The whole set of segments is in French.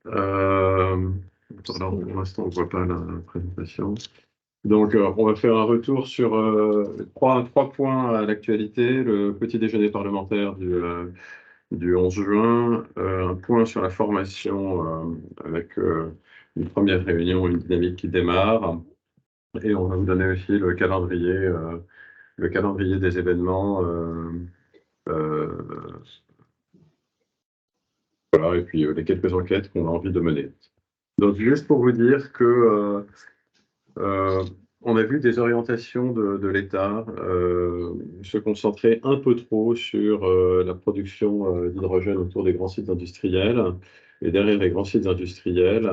Alors, pour l'instant, on ne voit pas la présentation. Donc, on va faire un retour sur trois points à l'actualité. Le petit déjeuner parlementaire du 11 juin, un point sur la formation avec une première réunion, une dynamique qui démarre. Et on va vous donner aussi le calendrier des événements. Voilà, et puis les quelques enquêtes qu'on a envie de mener. Donc, juste pour vous dire que on a vu des orientations de l'État se concentrer un peu trop sur la production d'hydrogène autour des grands sites industriels. Et derrière les grands sites industriels,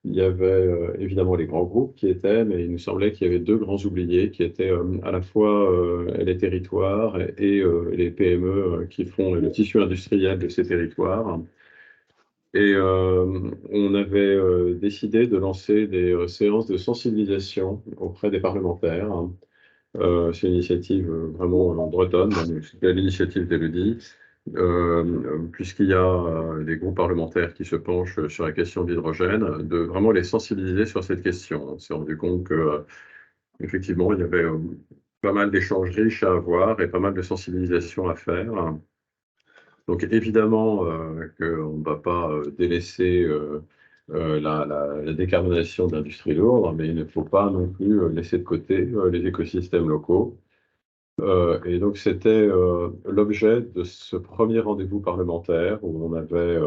il y avait évidemment les grands groupes qui étaient, mais il nous semblait qu'il y avait deux grands oubliés qui étaient à la fois les territoires et les PME qui font le tissu industriel de ces territoires. Et on avait décidé de lancer des séances de sensibilisation auprès des parlementaires. C'est une initiative vraiment bretonne, c'est l'initiative d'Élodie, puisqu'il y a des groupes parlementaires qui se penchent sur la question de l'hydrogène, de vraiment les sensibiliser sur cette question. On s'est rendu compte que, effectivement, il y avait pas mal d'échanges riches à avoir et pas mal de sensibilisation à faire. Donc évidemment qu'on ne va pas délaisser la décarbonation de l'industrie lourde, mais il ne faut pas non plus laisser de côté les écosystèmes locaux. Et donc c'était l'objet de ce premier rendez-vous parlementaire où on avait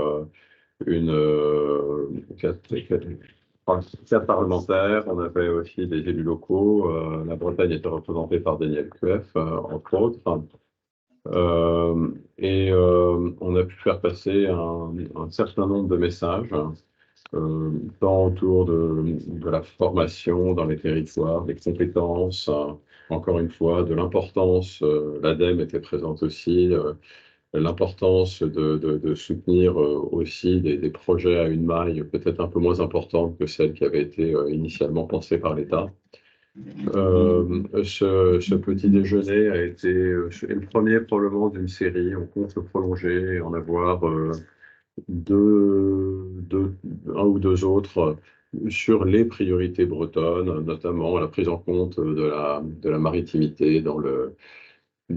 quatre parlementaires, on avait aussi des élus locaux. La Bretagne était représentée par Daniel Cueff, entre autres. On a pu faire passer un certain nombre de messages, tant autour de la formation dans les territoires, des compétences, encore une fois, de l'importance, l'ADEME était présente aussi, l'importance de soutenir aussi des projets à une maille peut-être un peu moins importante que celle qui avait été initialement pensée par l'État. Ce petit déjeuner a été le premier probablement d'une série. On compte le prolonger et en avoir un ou deux autres sur les priorités bretonnes, notamment la prise en compte de la maritimité dans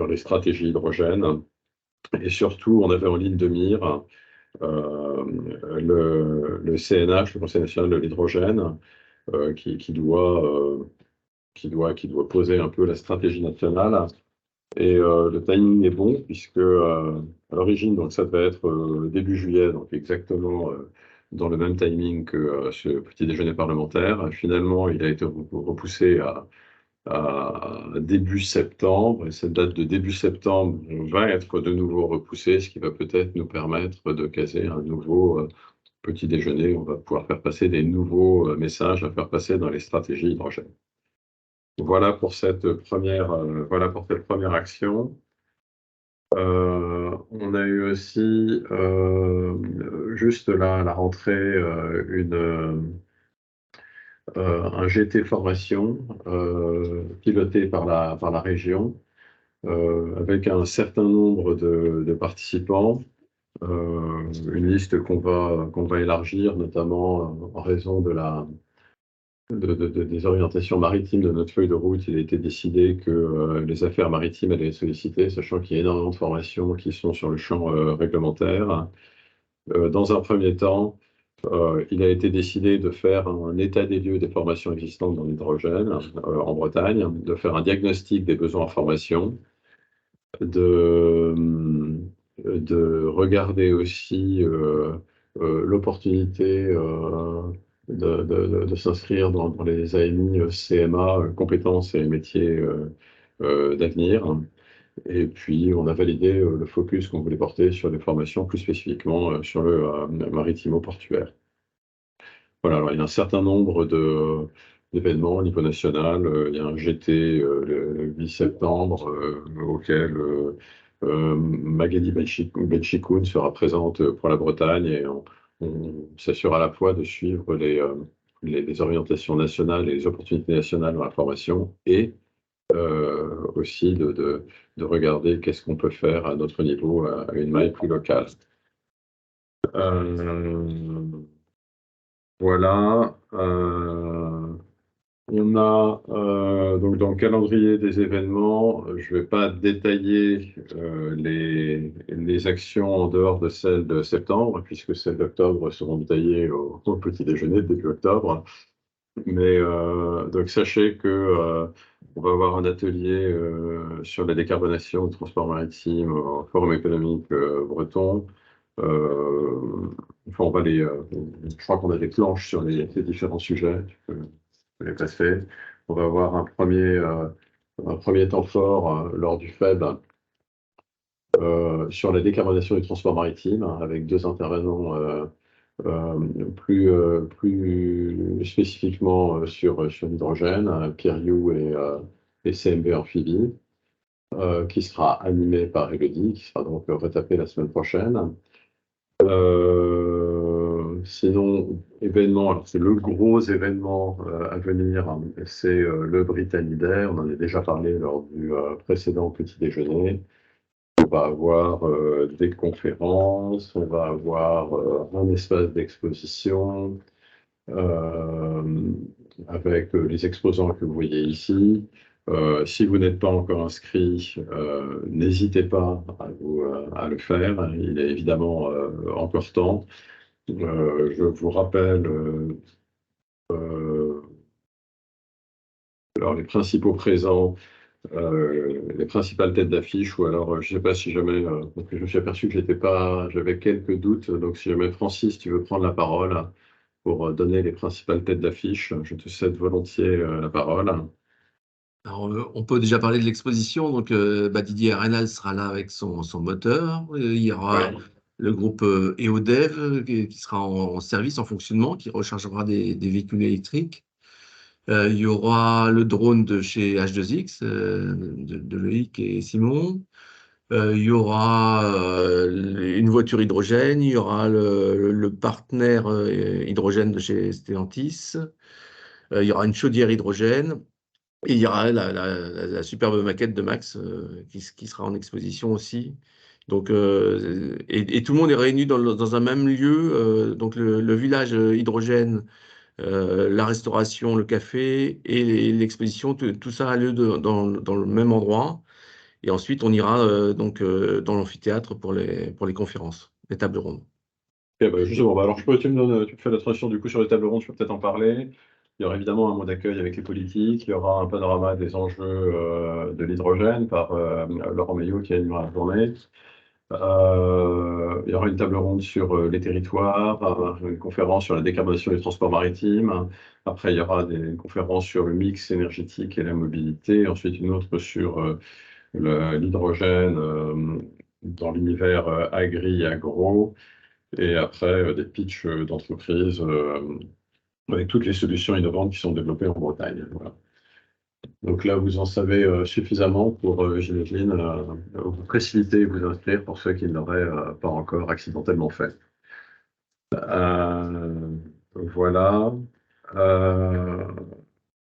les stratégies hydrogène. Et surtout, on avait en ligne de mire le CNH, le Conseil national de l'hydrogène, qui doit poser un peu la stratégie nationale. Et le timing est bon, puisque à l'origine, donc ça devait être début juillet, donc exactement dans le même timing que ce petit déjeuner parlementaire. Finalement, il a été repoussé à début septembre, et cette date de début septembre va être de nouveau repoussée, ce qui va peut-être nous permettre de caser un nouveau petit déjeuner. On va pouvoir faire passer des nouveaux messages à faire passer dans les stratégies hydrogène. Voilà pour cette première action. On a eu aussi, juste là, à la rentrée, un GT formation piloté par la région, avec un certain nombre de participants, une liste qu'on va élargir, notamment en raison des orientations maritimes de notre feuille de route. Il a été décidé que les affaires maritimes allaient être sollicitées, sachant qu'il y a énormément de formations qui sont sur le champ réglementaire. Dans un premier temps, il a été décidé de faire un état des lieux des formations existantes dans l'hydrogène en Bretagne, de faire un diagnostic des besoins en formation, de regarder aussi l'opportunité de s'inscrire dans les AMI CMA, compétences et métiers d'avenir. Et puis, on a validé le focus qu'on voulait porter sur les formations, plus spécifiquement sur le maritimo-portuaire. Voilà, alors il y a un certain nombre d'événements au niveau national. Il y a un GT le 8 septembre auquel Magali Benchikoun sera présente pour la Bretagne, et on s'assure à la fois de suivre les orientations nationales et les opportunités nationales dans la formation, et aussi de regarder qu'est-ce qu'on peut faire à notre niveau, à une maille plus locale. Voilà. On a donc dans le calendrier des événements, je ne vais pas détailler les actions en dehors de celles de septembre, puisque celles d'octobre seront détaillées au petit déjeuner de début octobre. Mais donc sachez que on va avoir un atelier sur la décarbonation du transport maritime au Forum économique breton. Enfin, je crois qu'on a des planches sur les différents sujets. Je les passer. On va avoir un premier temps fort lors du FEB sur la décarbonation du transport maritime, hein, avec deux intervenants plus spécifiquement sur l'hydrogène, Pierre You et CMB Amphibie, qui sera animé par Elodie, qui sera donc retapé la semaine prochaine. Sinon, événement, alors c'est le gros événement à venir, hein, c'est le Britannidaire. On en a déjà parlé lors du précédent petit déjeuner. On va avoir des conférences, on va avoir un espace d'exposition euh, avec les exposants que vous voyez ici. Si vous n'êtes pas encore inscrit, n'hésitez pas à le faire. Il est évidemment encore temps. Je vous rappelle euh, alors les principaux présents, les principales têtes d'affiche, ou alors je ne sais pas si jamais, donc je me suis aperçu que j'avais quelques doutes, donc si jamais Francis, tu veux prendre la parole pour donner les principales têtes d'affiche, je te cède volontiers la parole. Alors, on peut déjà parler de l'exposition. Donc, Didier Arenal sera là avec son moteur. Il y aura Ouais. le groupe EODev qui sera en service, en fonctionnement, qui rechargera des véhicules électriques. Il y aura le drone de chez H2X, de Loïc et Simon. Il y aura une voiture hydrogène. Il y aura le partenaire hydrogène de chez Stellantis. Il y aura une chaudière hydrogène. Et il y aura la superbe maquette de Max qui sera en exposition aussi. Donc, et tout le monde est réuni dans un même lieu. Donc, le village hydrogène, la restauration, le café et l'exposition, tout ça a lieu dans le même endroit. Et ensuite, on ira dans l'amphithéâtre pour les conférences, les tables rondes. Ok, bah, justement, bah, alors tu me fais la transition du coup sur les tables rondes, je peux peut-être en parler. Il y aura évidemment un mot d'accueil avec les politiques, il y aura un panorama des enjeux de l'hydrogène par Laurent Meillot qui animera la journée. Il y aura une table ronde sur les territoires, une conférence sur la décarbonation du transport maritime. Après, il y aura des conférences sur le mix énergétique et la mobilité. Ensuite, une autre sur l'hydrogène dans l'univers agri-agro. Et après, des pitchs d'entreprises avec toutes les solutions innovantes qui sont développées en Bretagne. Voilà. Donc là, vous en savez suffisamment pour, j'imagine, vous précipiter et vous inscrire pour ceux qui ne l'auraient pas encore accidentellement fait. Voilà. Euh,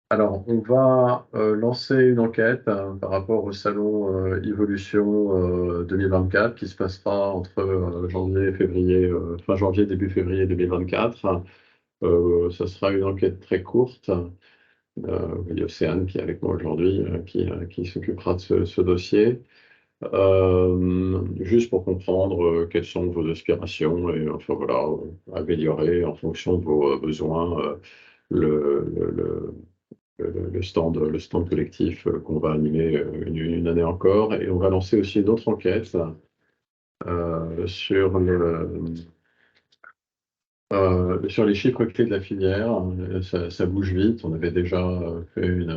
alors, on va lancer une enquête hein, par rapport au salon Evolution 2024 qui se passera entre janvier et février, fin janvier, début février 2024. Ça sera une enquête très courte. Il y a Océane qui est avec moi aujourd'hui, qui s'occupera de ce dossier. Juste pour comprendre quelles sont vos aspirations et enfin voilà, améliorer en fonction de vos besoins le, le, le- le stand collectif qu'on va animer une année encore. Et on va lancer aussi une autre enquête sur sur les chiffres clés de la filière. Ça bouge vite. On avait déjà fait une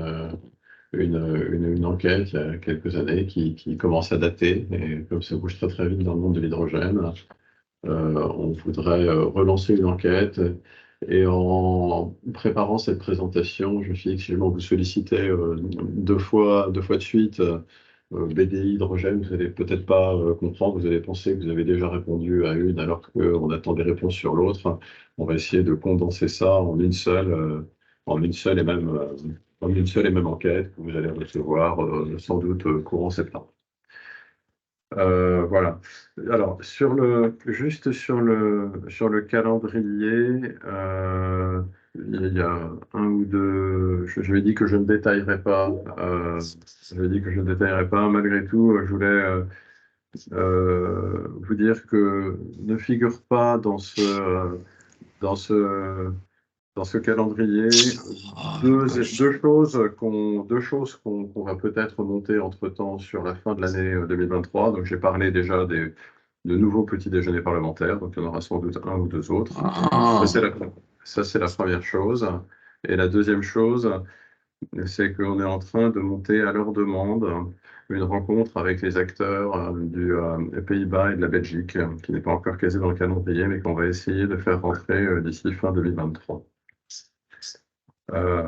enquête il y a quelques années qui commence à dater. Et comme ça bouge très très vite dans le monde de l'hydrogène, on voudrait relancer une enquête. Et en préparant cette présentation, je me suis dit que si jamais on vous sollicitait deux fois de suite, BDI hydrogène, vous n'allez peut-être pas comprendre, vous allez penser que vous avez déjà répondu à une alors qu'on attend des réponses sur l'autre. On va essayer de condenser ça en une seule et même enquête que vous allez recevoir sans doute courant septembre. Voilà. Alors, juste sur le calendrier, il y a un ou deux. Je lui ai dit que je ne détaillerai pas. Je lui ai dit que je ne détaillerai pas. Malgré tout, je voulais vous dire que ne figure pas dans ce, dans ce calendrier Oh, la vache. deux choses qu'on va peut-être monter entre-temps sur la fin de l'année 2023. Donc, j'ai parlé déjà de nouveaux petits déjeuners parlementaires. Donc, il y en aura sans doute un ou deux autres. Ça, Ah. c'est la première chose. Et la deuxième chose, c'est qu'on est en train de monter à leur demande une rencontre avec les acteurs des Pays-Bas et de la Belgique, qui n'est pas encore casé dans le calendrier, mais qu'on va essayer de faire rentrer d'ici fin 2023. Euh,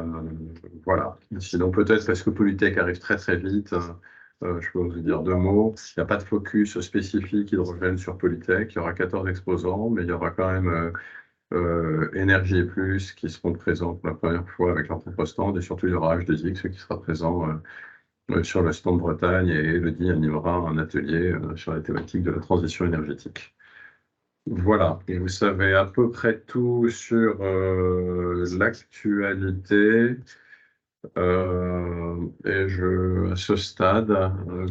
voilà. Sinon, peut-être parce que Polytech arrive très très vite, je peux vous dire deux mots. Il n'y a pas de focus spécifique hydrogène sur Polytech. Il y aura 14 exposants, mais il y aura quand même Énergie et Plus qui seront présents pour la première fois avec leur propre stand. Et surtout, il y aura H2X qui sera présent sur le stand Bretagne. Et Elodie animera un atelier sur la thématique de la transition énergétique. Voilà, et vous savez à peu près tout sur l'actualité. À ce stade,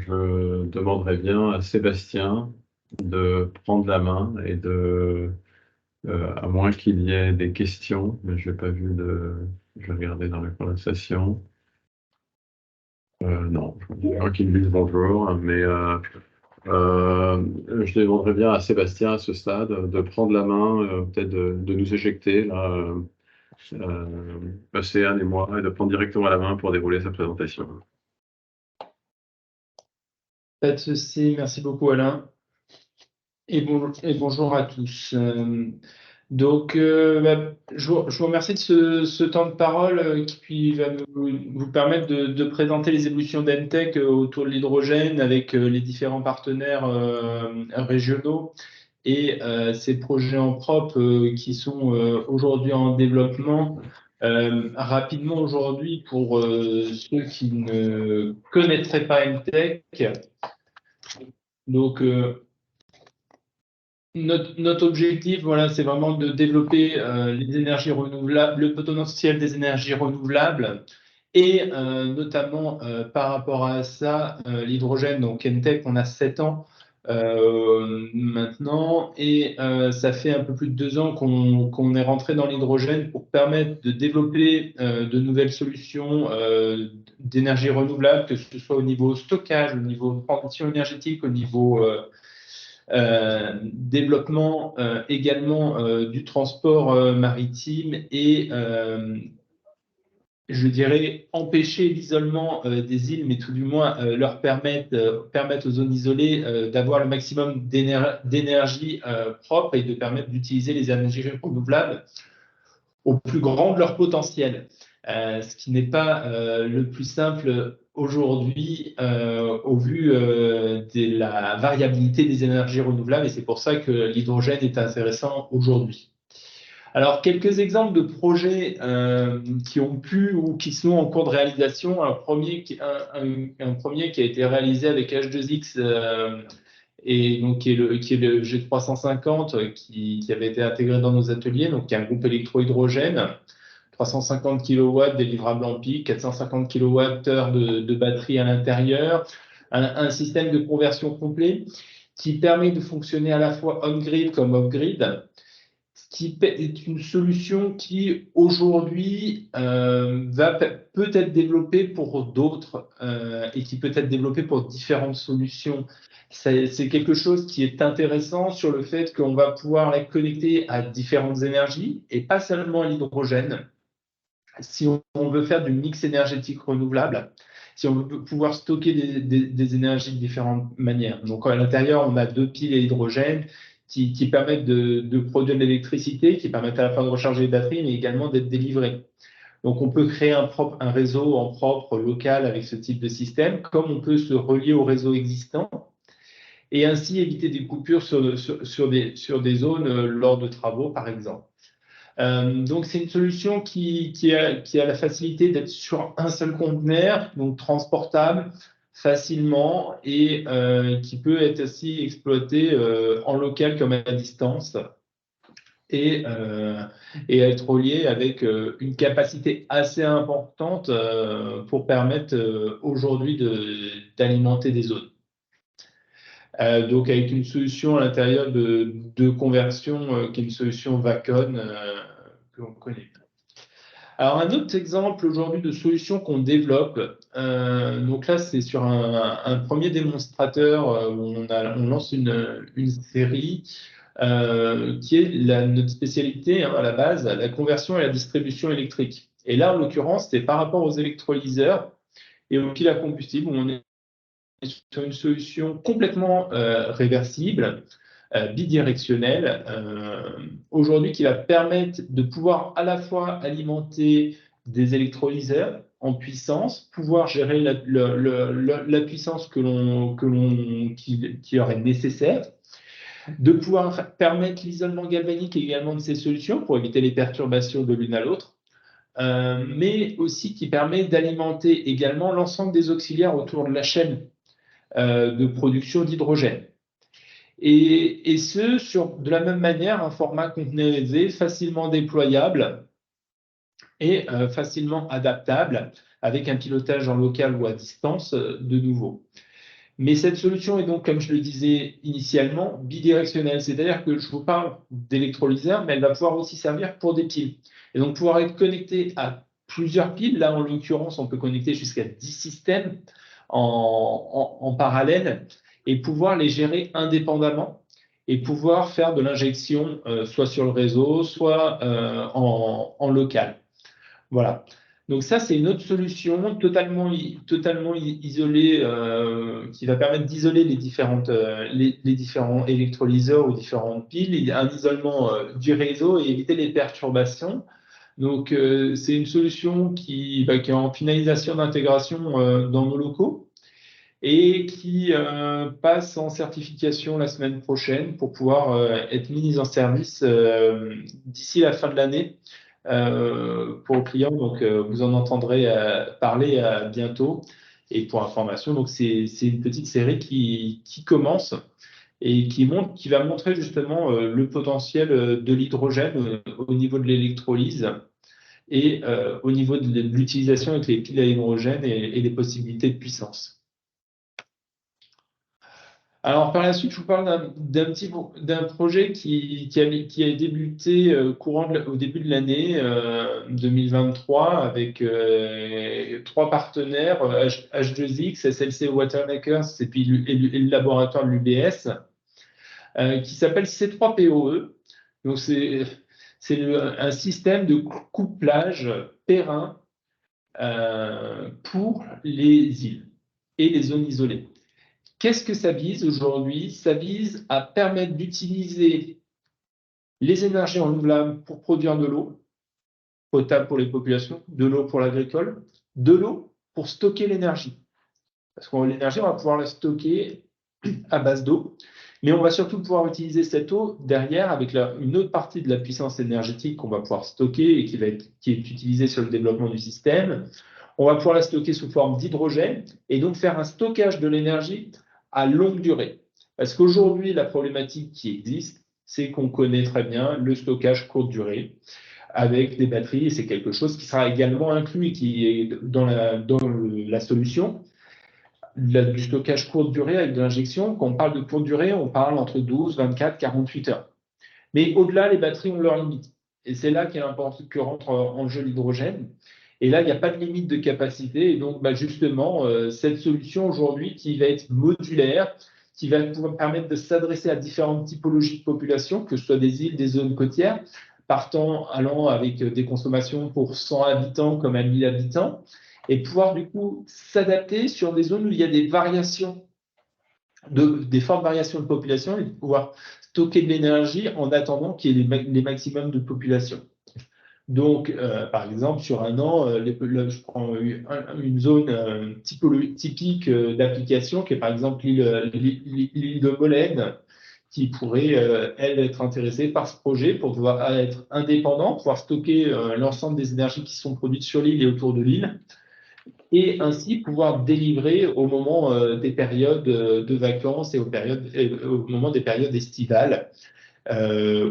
je demanderais bien à Sébastien de prendre la main à moins qu'il y ait des questions, mais je n'ai pas vu je vais regarder dans la conversation. Non, je vois qu'il me dise bonjour, mais je demanderais bien à Sébastien à ce stade de prendre la main, peut-être de nous éjecter, là, Océane et moi, et de prendre directement la main pour dérouler sa présentation. Pas de souci, merci beaucoup Alain. Et bonjour à tous. Je vous remercie de ce temps de parole qui va vous permettre de présenter les évolutions d'Entech autour de l'hydrogène avec les différents partenaires régionaux et ces projets en propre qui sont aujourd'hui en développement. Rapidement aujourd'hui, pour ceux qui ne connaîtraient pas Entech, donc notre objectif, voilà, c'est vraiment de développer les énergies renouvelables, le potentiel des énergies renouvelables et notamment par rapport à ça, l'hydrogène. Donc, Entech, on a 7 ans maintenant et ça fait un peu plus de 2 ans qu'on est rentré dans l'hydrogène pour permettre de développer de nouvelles solutions d'énergie renouvelable, que ce soit au niveau stockage, au niveau transition énergétique, au niveau développement également du transport maritime et je dirais empêcher l'isolement des îles, mais tout du moins leur permettre aux zones isolées d'avoir le maximum d'énergie propre et de permettre d'utiliser les énergies renouvelables au plus grand de leur potentiel. Ce qui n'est pas le plus simple aujourd'hui au vu de la variabilité des énergies renouvelables et c'est pour ça que l'hydrogène est intéressant aujourd'hui. Alors, quelques exemples de projets qui ont pu ou qui sont en cours de réalisation. Un premier qui a été réalisé avec H2X et donc qui est le G350 qui avait été intégré dans nos ateliers, donc qui est un groupe électro-hydrogène. 350 kW délivrable en pic, 450 kWh de batterie à l'intérieur, un système de conversion complet qui permet de fonctionner à la fois on-grid comme off-grid, ce qui est une solution qui aujourd'hui peut être développée pour d'autres et qui peut être développée pour différentes solutions. C'est quelque chose qui est intéressant sur le fait qu'on va pouvoir la connecter à différentes énergies et pas seulement à l'hydrogène. Si on veut faire du mix énergétique renouvelable, si on veut pouvoir stocker des énergies de différentes manières. Donc, à l'intérieur, on a 2 piles à hydrogène qui permettent de produire de l'électricité, qui permettent à la fois de recharger les batteries, mais également d'être délivrées. Donc, on peut créer un réseau en propre local avec ce type de système, comme on peut se relier au réseau existant et ainsi éviter des coupures sur des zones lors de travaux, par exemple. Donc, c'est une solution qui a la facilité d'être sur un seul conteneur, donc transportable, facilement et qui peut être aussi exploité en local comme à distance et être relié avec une capacité assez importante pour permettre aujourd'hui d'alimenter des zones. Donc avec une solution à l'intérieur de conversion qui est une solution Vacon que l'on connaît. Alors un autre exemple aujourd'hui de solution qu'on développe, donc là c'est sur un premier démonstrateur où on lance une série qui est notre spécialité à la base, la conversion et la distribution électrique. Et là en l'occurrence c'est par rapport aux électrolyseurs et aux piles à combustible où on est sur une solution complètement réversible, bidirectionnelle, aujourd'hui qui va permettre de pouvoir à la fois alimenter des électrolyseurs en puissance, pouvoir gérer la puissance qui leur est nécessaire, de pouvoir permettre l'isolement galvanique également de ces solutions pour éviter les perturbations de l'une à l'autre, mais aussi qui permet d'alimenter également l'ensemble des auxiliaires autour de la chaîne de production d'hydrogène. Et ce, de la même manière, un format containerisé, facilement déployable et facilement adaptable, avec un pilotage en local ou à distance de nouveau. Mais cette solution est donc, comme je le disais initialement, bidirectionnelle. C'est-à-dire que je vous parle d'électrolyseur, mais elle va pouvoir aussi servir pour des piles. Et donc, pouvoir être connecté à plusieurs piles. Là, en l'occurrence, on peut connecter jusqu'à 10 systèmes en parallèle et pouvoir les gérer indépendamment et pouvoir faire de l'injection soit sur le réseau, soit en local. Voilà. Donc ça, c'est une autre solution totalement isolée qui va permettre d'isoler les différents électrolyseurs ou différentes piles. Il y a un isolement du réseau et éviter les perturbations. Donc, c'est une solution qui est en finalisation d'intégration dans nos locaux et qui passe en certification la semaine prochaine pour pouvoir être mise en service d'ici la fin de l'année pour le client. Donc, vous en entendrez parler bientôt. Et pour information, donc c'est une petite série qui commence et qui va montrer justement le potentiel de l'hydrogène au niveau de l'électrolyse et au niveau de l'utilisation avec les piles à hydrogène et les possibilités de puissance. Alors, par la suite, je vous parle d'un projet qui a débuté au début de l'année 2023 avec 3 partenaires, H2X, SLC Watermakers et puis le laboratoire de l'UBS, qui s'appelle C3POE. Donc, c'est un système de couplage Perrin pour les îles et les zones isolées. Qu'est-ce que ça vise aujourd'hui? Ça vise à permettre d'utiliser les énergies renouvelables pour produire de l'eau potable pour les populations, de l'eau pour l'agricole, de l'eau pour stocker l'énergie. Parce que l'énergie, on va pouvoir la stocker à base d'eau, mais on va surtout pouvoir utiliser cette eau derrière avec une autre partie de la puissance énergétique qu'on va pouvoir stocker et qui est utilisée sur le développement du système. On va pouvoir la stocker sous forme d'hydrogène et donc faire un stockage de l'énergie à longue durée. Parce qu'aujourd'hui, la problématique qui existe, c'est qu'on connaît très bien le stockage courte durée avec des batteries, et c'est quelque chose qui sera également inclus et qui est dans la solution du stockage courte durée avec de l'injection. Quand on parle de courte durée, on parle entre 12, 24, 48 heures. Mais au-delà, les batteries ont leurs limites. Et c'est là que rentre en jeu l'hydrogène. Et là, il n'y a pas de limite de capacité. Et donc, justement, cette solution aujourd'hui qui va être modulaire, qui va pouvoir permettre de s'adresser à différentes typologies de population, que ce soit des îles, des zones côtières, allant avec des consommations pour 100 habitants comme à 1000 habitants, et pouvoir du coup s'adapter sur des zones où il y a des variations, des fortes variations de population, et de pouvoir stocker de l'énergie en attendant qu'il y ait les maximums de population. Donc, par exemple, sur un an, je prends une zone typique d'application qui est par exemple l'île de Molène, qui pourrait, elle, être intéressée par ce projet pour pouvoir être indépendant, pouvoir stocker l'ensemble des énergies qui sont produites sur l'île et autour de l'île, et ainsi pouvoir délivrer au moment des périodes de vacances et au moment des périodes estivales,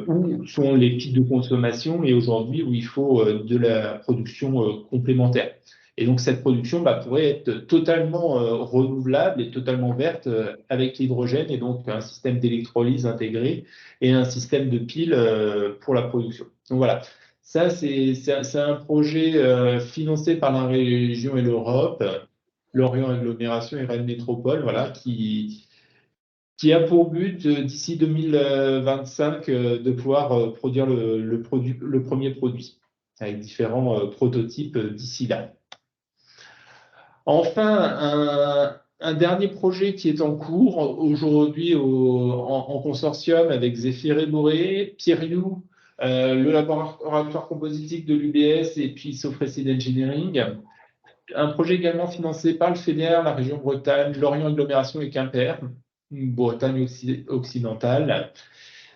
où sont les pics de consommation et aujourd'hui où il faut de la production complémentaire. Et donc cette production pourrait être totalement renouvelable et totalement verte avec l'hydrogène et donc un système d'électrolyse intégré et un système de piles pour la production. Donc voilà, ça c'est un projet financé par la région et l'Europe, Lorient Agglomération et Rennes Métropole, voilà, qui a pour but d'ici 2025 de pouvoir produire le premier produit avec différents prototypes d'ici là. Enfin, un dernier projet qui est en cours aujourd'hui en consortium avec Zéphyr et Boré, Pierriou, le laboratoire compositique de l'UBS et puis Sofrecid Engineering. Un projet également financé par le FEDER, la région Bretagne, Lorient Agglomération et Quimper, Bretagne occidentale.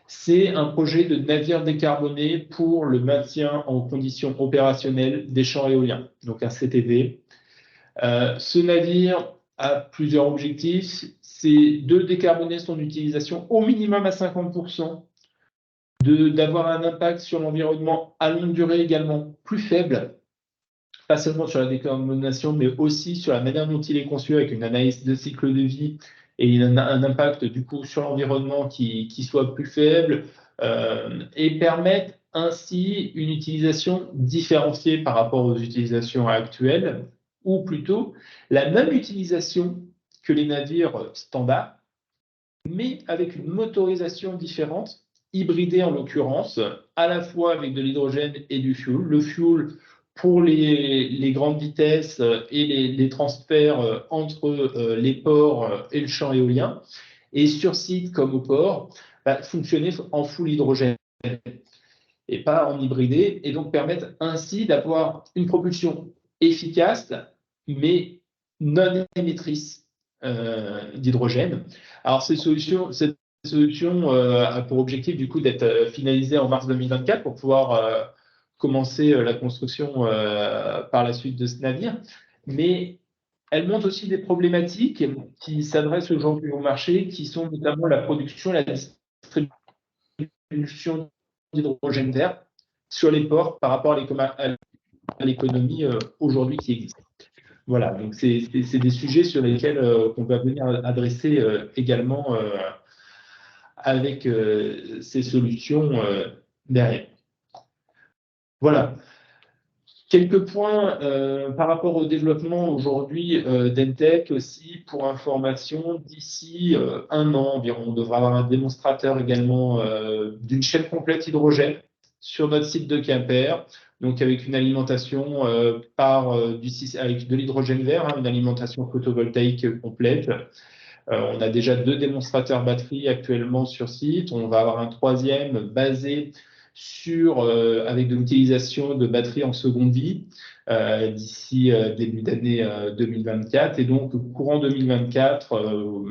C'est un projet de navire décarboné pour le maintien en conditions opérationnelles des champs éoliens, donc un CTV. Ce navire a plusieurs objectifs. C'est de décarboner son utilisation au minimum à 50%, d'avoir un impact sur l'environnement à longue durée également plus faible, pas seulement sur la décarbonation, mais aussi sur la manière dont il est conçu avec une analyse de cycle de vie et un impact du coup sur l'environnement qui soit plus faible et permettre ainsi une utilisation différenciée par rapport aux utilisations actuelles, ou plutôt la même utilisation que les navires standards, mais avec une motorisation différente, hybridée en l'occurrence, à la fois avec de l'hydrogène et du fuel. Le fuel pour les grandes vitesses et les transferts entre les ports et le champ éolien. Et sur site comme au port, fonctionner en full hydrogène et pas en hybridé, et donc permettre ainsi d'avoir une propulsion efficace, mais non émettrice d'hydrogène. Alors, cette solution a pour objectif du coup d'être finalisée en mars 2024 pour pouvoir commencer la construction par la suite de ce navire. Mais elle montre aussi des problématiques qui s'adressent aujourd'hui au marché, qui sont notamment la production et la distribution d'hydrogène vert sur les ports par rapport à l'économie aujourd'hui qui existe. Voilà, donc c'est des sujets sur lesquels on va venir adresser également avec ces solutions derrière. Voilà. Quelques points par rapport au développement aujourd'hui d'Entech aussi, pour information, d'ici un an environ, on devra avoir un démonstrateur également d'une chaîne complète hydrogène sur notre site de Quimper, donc avec une alimentation avec de l'hydrogène vert, une alimentation photovoltaïque complète. On a déjà 2 démonstrateurs batteries actuellement sur site. On va avoir un 3e basé avec de l'utilisation de batteries en seconde vie d'ici début d'année 2024. Et donc, courant 2024,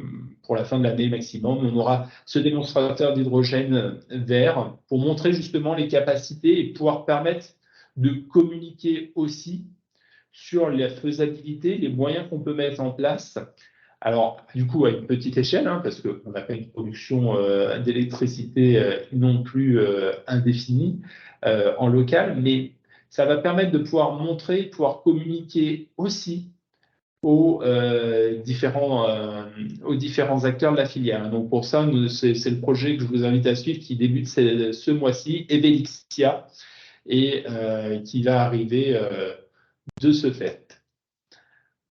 pour la fin de l'année maximum, on aura ce démonstrateur d'hydrogène vert pour montrer justement les capacités et pouvoir permettre de communiquer aussi sur la faisabilité, les moyens qu'on peut mettre en place. Alors, du coup, à une petite échelle, parce qu'on n'a pas une production d'électricité non plus indéfinie en local, mais ça va permettre de pouvoir montrer, de pouvoir communiquer aussi aux différents acteurs de la filière. Donc, pour ça, c'est le projet que je vous invite à suivre qui débute ce mois-ci, Evelixia, et qui va arriver de ce fait.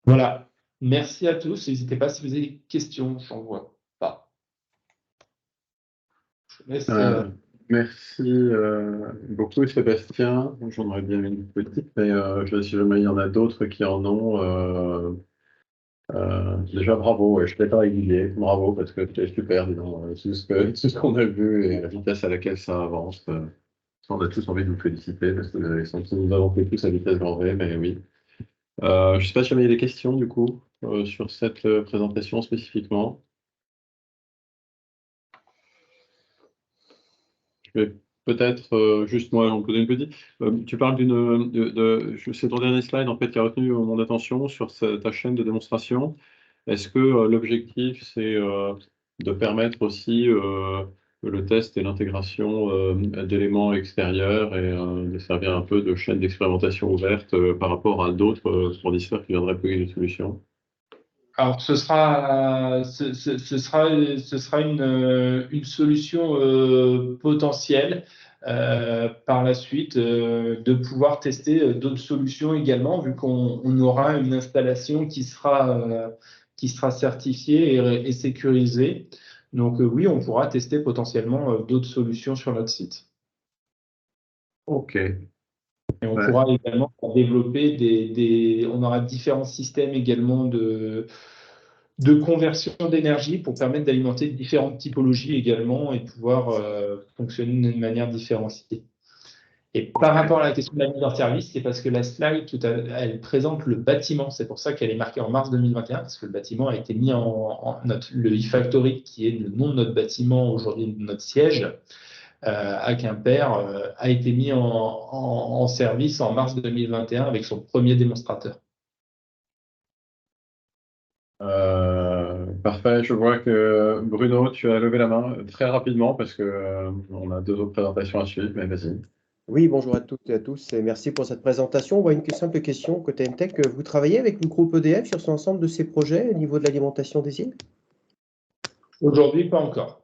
Voilà. Merci à tous. N'hésitez pas si vous avez des questions, j'en vois pas. Je laisse, merci beaucoup, Sébastien. J'en aurais bien une petite, mais si jamais il y en a d'autres qui en ont. Déjà, bravo, je suis d'accord avec Didier, bravo, parce que c'est super, disons, tout ce qu'on a vu et la vitesse à laquelle ça avance. On a tous envie de vous féliciter, parce que nous avons fait tous à vitesse grand V, mais oui. Je ne sais pas si jamais il y a des questions, du coup, sur cette présentation spécifiquement. Je vais peut-être, juste moi, on connaît une petite. Tu parles c'est ton dernier slide en fait qui a retenu mon attention sur ta chaîne de démonstration. Est-ce que l'objectif, c'est de permettre aussi le test et l'intégration d'éléments extérieurs et de servir un peu de chaîne d'expérimentation ouverte par rapport à d'autres fournisseurs qui viendraient payer des solutions? Alors, ce sera une solution potentielle par la suite de pouvoir tester d'autres solutions également, vu qu'on aura une installation qui sera certifiée et sécurisée. Donc, oui, on pourra tester potentiellement d'autres solutions sur notre site. Ok. Et on Ouais. pourra également développer on aura différents systèmes également de conversion d'énergie pour permettre d'alimenter différentes typologies également et pouvoir fonctionner d'une manière différenciée. Et par rapport à la question de la mise en service, c'est parce que la slide, elle présente le bâtiment. C'est pour ça qu'elle est marquée en mars 2021, parce que le bâtiment a été mis le e-Factory, qui est le nom de notre bâtiment aujourd'hui, de notre siège, à Quimper, a été mis en service en mars 2021 avec son premier démonstrateur. Parfait, je vois que Bruno, tu as levé la main très rapidement parce que on a 2 autres présentations à suivre, mais vas-y. Oui, bonjour à toutes et à tous et merci pour cette présentation. Une simple question côté MTech. Vous travaillez avec le groupe EDF sur l'ensemble de ces projets au niveau de l'alimentation des îles? Aujourd'hui, pas encore.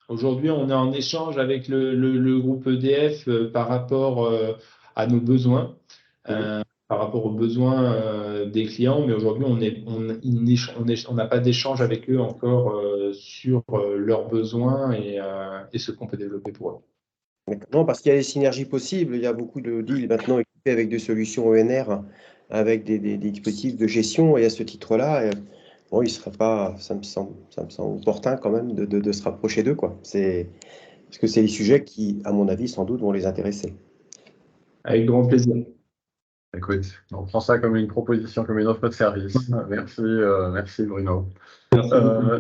Aujourd'hui, on est en échange avec le groupe EDF par rapport à nos besoins, par rapport aux besoins des clients, mais aujourd'hui, on n'a pas d'échange avec eux encore sur leurs besoins et ce qu'on peut développer pour eux. Non, parce qu'il y a des synergies possibles. Il y a beaucoup de deals maintenant équipés avec des solutions ONR, avec des dispositifs de gestion. Et à ce titre-là, bon, il serait pas, ça me semble opportun quand même de se rapprocher d'eux, quoi. Parce que c'est des sujets qui, à mon avis, sans doute, vont les intéresser. Avec grand plaisir. Écoute, on prend ça comme une proposition, comme une offre de service. Merci, merci Bruno.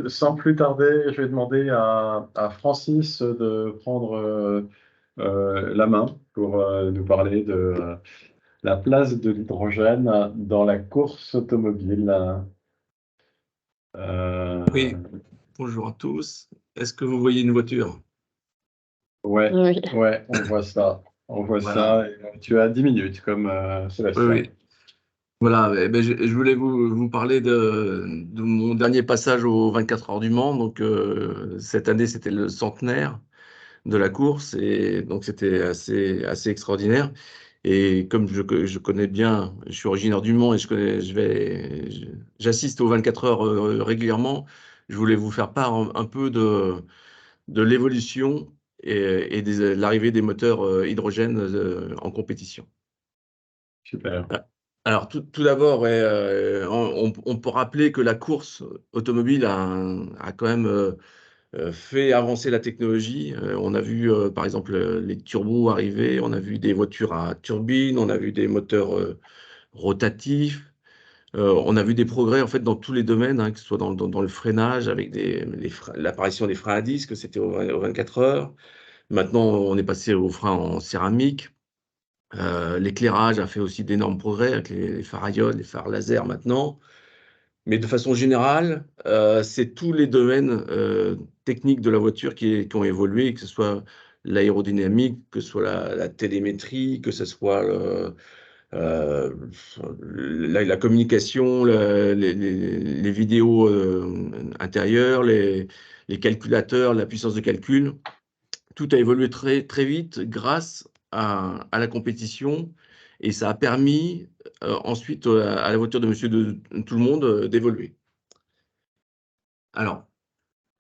Sans plus tarder, je vais demander à Francis de prendre la main pour nous parler de la place de l'hydrogène dans la course automobile. Oui, bonjour à tous. Est-ce que vous voyez une voiture? Ouais, Oui. ouais, on voit ça. On voit Voilà. ça. Et, tu as 10 minutes, comme Sébastien. Oui. Voilà, je voulais vous parler de mon dernier passage aux 24 heures du Mans. Donc, cette année, c'était le centenaire de la course et donc c'était assez extraordinaire. Et comme je connais bien, je suis originaire du Mans et j'assiste aux 24 heures régulièrement, je voulais vous faire part un peu de l'évolution et de l'arrivée des moteurs hydrogène en compétition. Super. Alors, tout d'abord, on peut rappeler que la course automobile a quand même fait avancer la technologie. On a vu, par exemple, les turbos arriver, on a vu des voitures à turbine, on a vu des moteurs rotatifs, on a vu des progrès en fait dans tous les domaines, hein, que ce soit dans le freinage, avec l'apparition des freins à disque, c'était aux 24 heures. Maintenant, on est passé aux freins en céramique. L'éclairage a fait aussi d'énormes progrès avec les phares à iode, les phares laser maintenant. Mais de façon générale, c'est tous les domaines techniques de la voiture qui ont évolué, que ce soit l'aérodynamique, que ce soit la télémétrie, que ce soit la communication, les vidéos intérieures, les calculateurs, la puissance de calcul. Tout a évolué très, très vite grâce à la compétition et ça a permis ensuite à la voiture de Monsieur de Tout le Monde d'évoluer. Alors,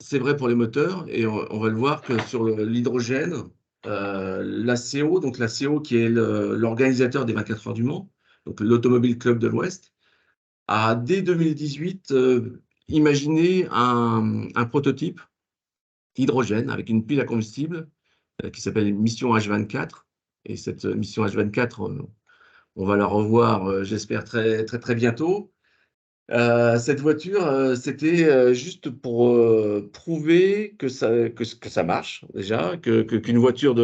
c'est vrai pour les moteurs et on va le voir que sur l'hydrogène, l'ACO, donc l'ACO qui est l'organisateur des 24 heures du Mans, donc l'Automobile Club de l'Ouest, a dès 2018 imaginé un prototype hydrogène avec une pile à combustible qui s'appelle Mission H24. Et cette mission H24, on va la revoir, j'espère, très, très, très bientôt. Cette voiture, c'était juste pour prouver que ça marche déjà, qu'une voiture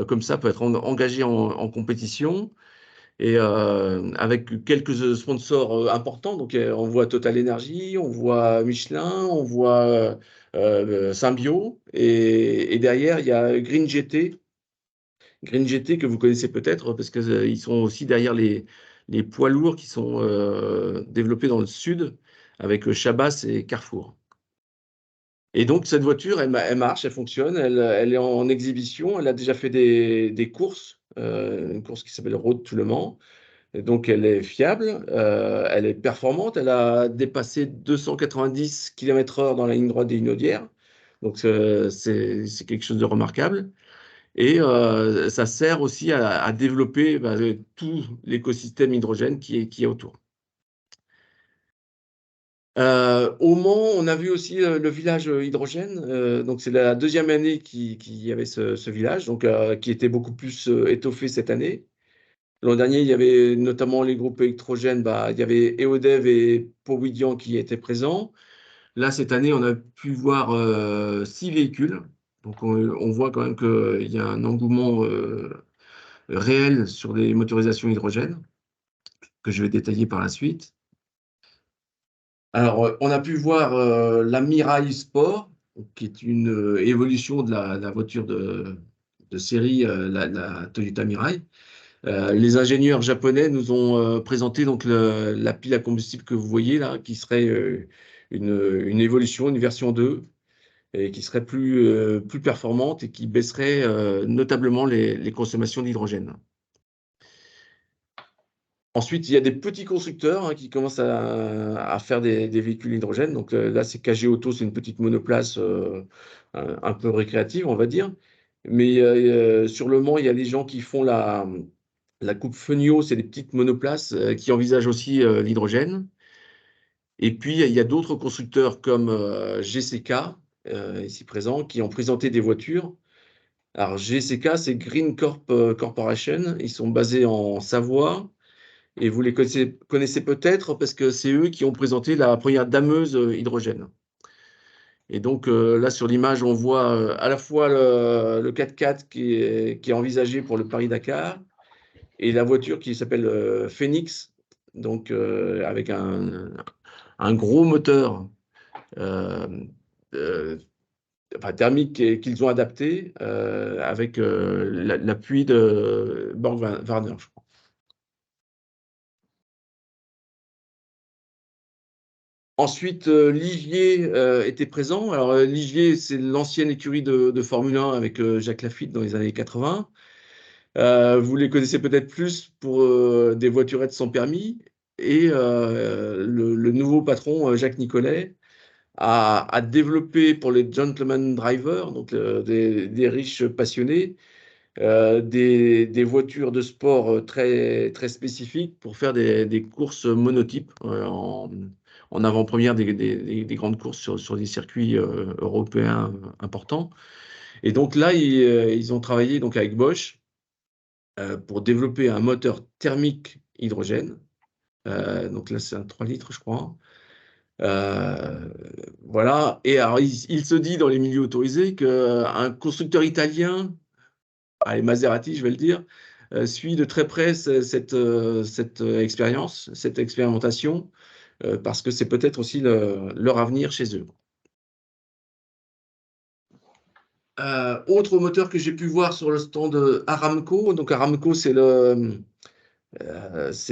comme ça peut être engagée en compétition et avec quelques sponsors importants. Donc on voit Total Energy, on voit Michelin, on voit Symbio et derrière il y a Green GT. Green GT que vous connaissez peut-être parce que ils sont aussi derrière les poids lourds qui sont développés dans le sud avec Chabas et Carrefour. Et donc cette voiture, elle marche, elle fonctionne, elle est en exhibition, elle a déjà fait des courses, une course qui s'appelle Road to Le Mans. Et donc elle est fiable, elle est performante, elle a dépassé 290 km/h dans la ligne droite des Hunaudières. Donc c'est quelque chose de remarquable. Et ça sert aussi à développer tout l'écosystème hydrogène qui est autour. Au Mans, on a vu aussi le village hydrogène. Donc c'est la deuxième année qu'il y avait ce village, donc, qui était beaucoup plus étoffé cette année. L'an dernier, il y avait notamment les groupes électrogènes, il y avait EODEV et Powidian qui étaient présents. Là, cette année, on a pu voir 6 véhicules. Donc on voit quand même qu'il y a un engouement réel sur des motorisations hydrogène, que je vais détailler par la suite. Alors, on a pu voir la Mirai Sport, qui est une évolution de la voiture de série, la Toyota Mirai. Les ingénieurs japonais nous ont présenté donc la pile à combustible que vous voyez là, qui serait une évolution, une version 2, et qui serait plus performante et qui baisserait notablement les consommations d'hydrogène. Ensuite, il y a des petits constructeurs qui commencent à faire des véhicules hydrogène. Donc là, c'est KG Auto, c'est une petite monoplace un peu récréative, on va dire. Mais sur Le Mans, il y a des gens qui font la coupe Fenio, c'est des petites monoplaces qui envisagent aussi l'hydrogène. Et puis, il y a d'autres constructeurs comme GCK, ici présent, qui ont présenté des voitures. Alors, GCK, c'est Green Corp Corporation. Ils sont basés en Savoie. Et vous les connaissez peut-être parce que c'est eux qui ont présenté la première dameuse hydrogène. Et donc là, sur l'image, on voit à la fois le 4x4 qui est envisagé pour le Paris-Dakar et la voiture qui s'appelle Phoenix, donc avec un gros moteur euh, thermique qu'ils ont adapté avec l'appui de Borg-Warner, je crois. Ensuite, Ligier était présent. Alors, Ligier, c'est l'ancienne écurie de Formule 1 avec Jacques Lafitte dans les années 80. Vous les connaissez peut-être plus pour des voiturettes sans permis. Et le nouveau patron, Jacques Nicolet, a développé pour les gentlemen drivers, donc des riches passionnés, des voitures de sport très, très spécifiques pour faire des courses monotypes en avant-première des grandes courses sur des circuits européens importants. Et donc là, ils ont travaillé donc avec Bosch pour développer un moteur thermique hydrogène. Donc là, c'est un 3 litres, je crois. Voilà. Et alors, il se dit dans les milieux autorisés qu'un constructeur italien, allez, Maserati, je vais le dire, suit de très près cette expérience, cette expérimentation, parce que c'est peut-être aussi leur avenir chez eux. Autre moteur que j'ai pu voir sur le stand Aramco. Donc Aramco, c'est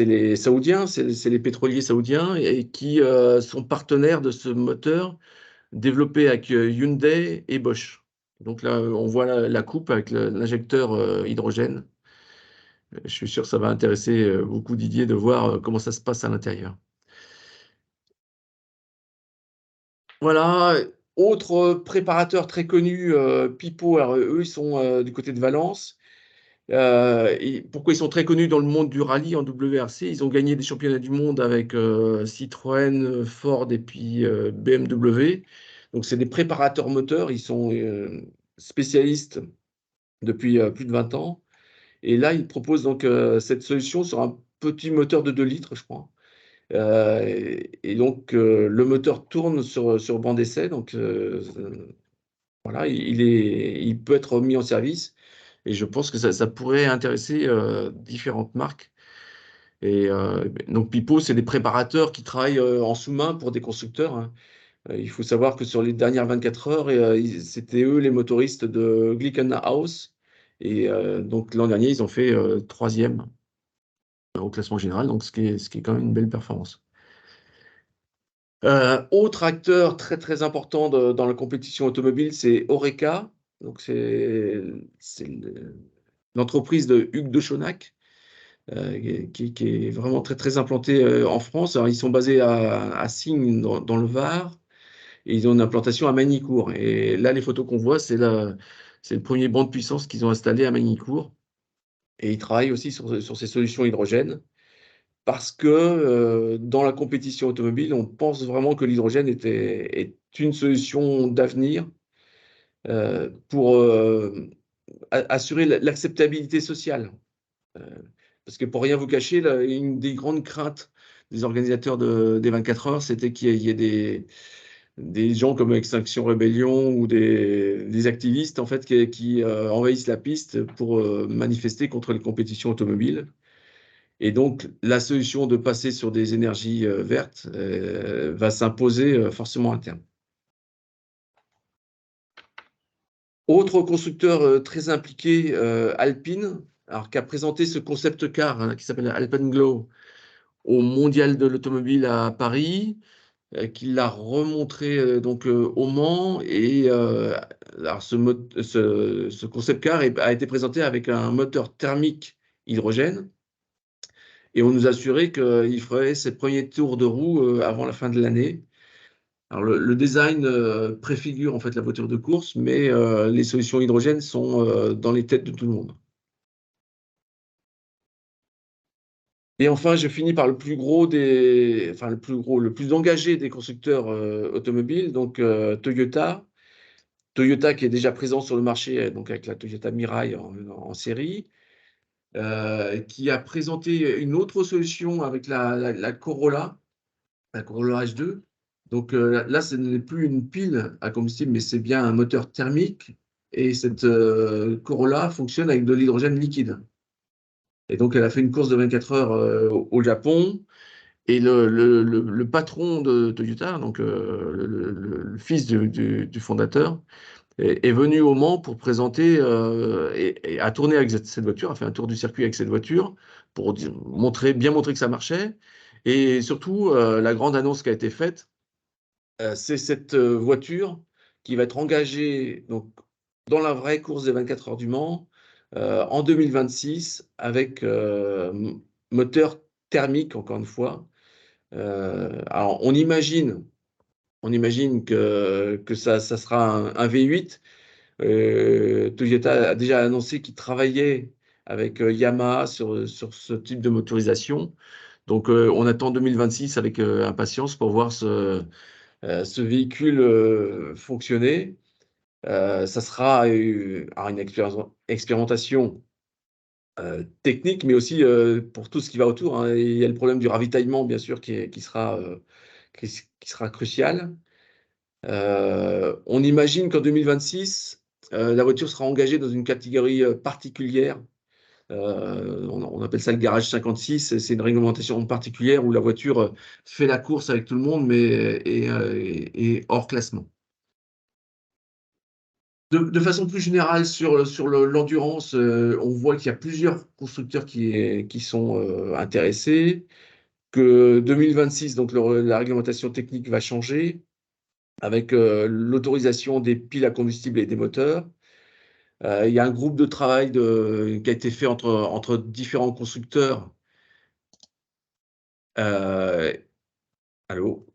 les Saoudiens, c'est les pétroliers saoudiens et qui sont partenaires de ce moteur développé avec Hyundai et Bosch. Donc là, on voit la coupe avec l'injecteur hydrogène. Je suis sûr que ça va intéresser beaucoup Didier de voir comment ça se passe à l'intérieur. Voilà, autre préparateur très connu, Pipo. Alors, eux, ils sont du côté de Valence. Et pourquoi ils sont très connus dans le monde du rallye en WRC? Ils ont gagné des championnats du monde avec Citroën, Ford et puis BMW. Donc, c'est des préparateurs moteurs. Ils sont spécialistes depuis plus de 20 ans. Et là, ils proposent donc cette solution sur un petit moteur de 2 litres, je crois, Et donc, le moteur tourne sur banc d'essai. Donc, voilà, il peut être mis en service. Et je pense que ça pourrait intéresser différentes marques. Et donc, Pipo, c'est des préparateurs qui travaillent en sous-main pour des constructeurs, hein. Il faut savoir que sur les dernières 24 heures, c'était eux les motoristes de Glickenhaus. Et donc, l'an dernier, ils ont fait troisième au classement général, donc ce qui est quand même une belle performance. Autre acteur très très important dans la compétition automobile, c'est Oreca. Donc c'est l'entreprise de Hugues de Chaunac, qui est vraiment très très implantée en France. Alors, ils sont basés à Signes dans le Var, et ils ont une implantation à Magny-Cours. Et là, les photos qu'on voit, c'est le premier banc de puissance qu'ils ont installé à Magny-Cours. Et ils travaillent aussi sur ces solutions hydrogène, parce que dans la compétition automobile, on pense vraiment que l'hydrogène est une solution d'avenir pour assurer l'acceptabilité sociale. Parce que pour rien vous cacher, une des grandes craintes des organisateurs des 24 heures, c'était qu'il y ait des gens comme Extinction Rebellion ou des activistes en fait, qui envahissent la piste pour manifester contre les compétitions automobiles. Et donc, la solution de passer sur des énergies vertes va s'imposer forcément à terme. Autre constructeur très impliqué, Alpine, alors, qui a présenté ce concept car, hein, qui s'appelle Alpenglow au Mondial de l'automobile à Paris, qui l'a remontré donc au Mans. Et alors ce concept car a été présenté avec un moteur thermique hydrogène. Et on nous assurait qu'il ferait ses premiers tours de roue avant la fin de l'année. Alors le design préfigure en fait la voiture de course, mais les solutions hydrogènes sont dans les têtes de tout le monde. Et enfin, je finis par le plus engagé des constructeurs automobiles, donc Toyota. Toyota qui est déjà présent sur le marché, donc avec la Toyota Mirai en série, qui a présenté une autre solution avec la Corolla H2. Donc là, ce n'est plus une pile à combustible, mais c'est bien un moteur thermique. Et cette Corolla fonctionne avec de l'hydrogène liquide. Et donc, elle a fait une course de 24 heures au Japon. Et le patron de Toyota, donc le fils du fondateur, est venu au Mans pour présenter et a tourné avec cette voiture, a fait un tour du circuit avec cette voiture pour bien montrer que ça marchait. Et surtout, la grande annonce qui a été faite, c'est cette voiture qui va être engagée donc, dans la vraie course des 24 heures du Mans en 2026 avec moteur thermique, encore une fois. Alors, on imagine que ça sera un V8. Toyota a déjà annoncé qu'il travaillait avec Yamaha sur ce type de motorisation. Donc, on attend 2026 avec impatience pour voir ce véhicule fonctionner. Ça sera une expérimentation technique, mais aussi pour tout ce qui va autour, hein. Il y a le problème du ravitaillement, bien sûr, qui sera crucial. On imagine qu'en 2026, la voiture sera engagée dans une catégorie particulière. On appelle ça le garage 56. C'est une réglementation particulière où la voiture fait la course avec tout le monde, mais est hors classement. De façon plus générale, sur l'endurance, on voit qu'il y a plusieurs constructeurs qui sont intéressés, que 2026, donc la réglementation technique va changer, avec l'autorisation des piles à combustible et des moteurs. Il y a un groupe de travail qui a été fait entre différents constructeurs. Allô?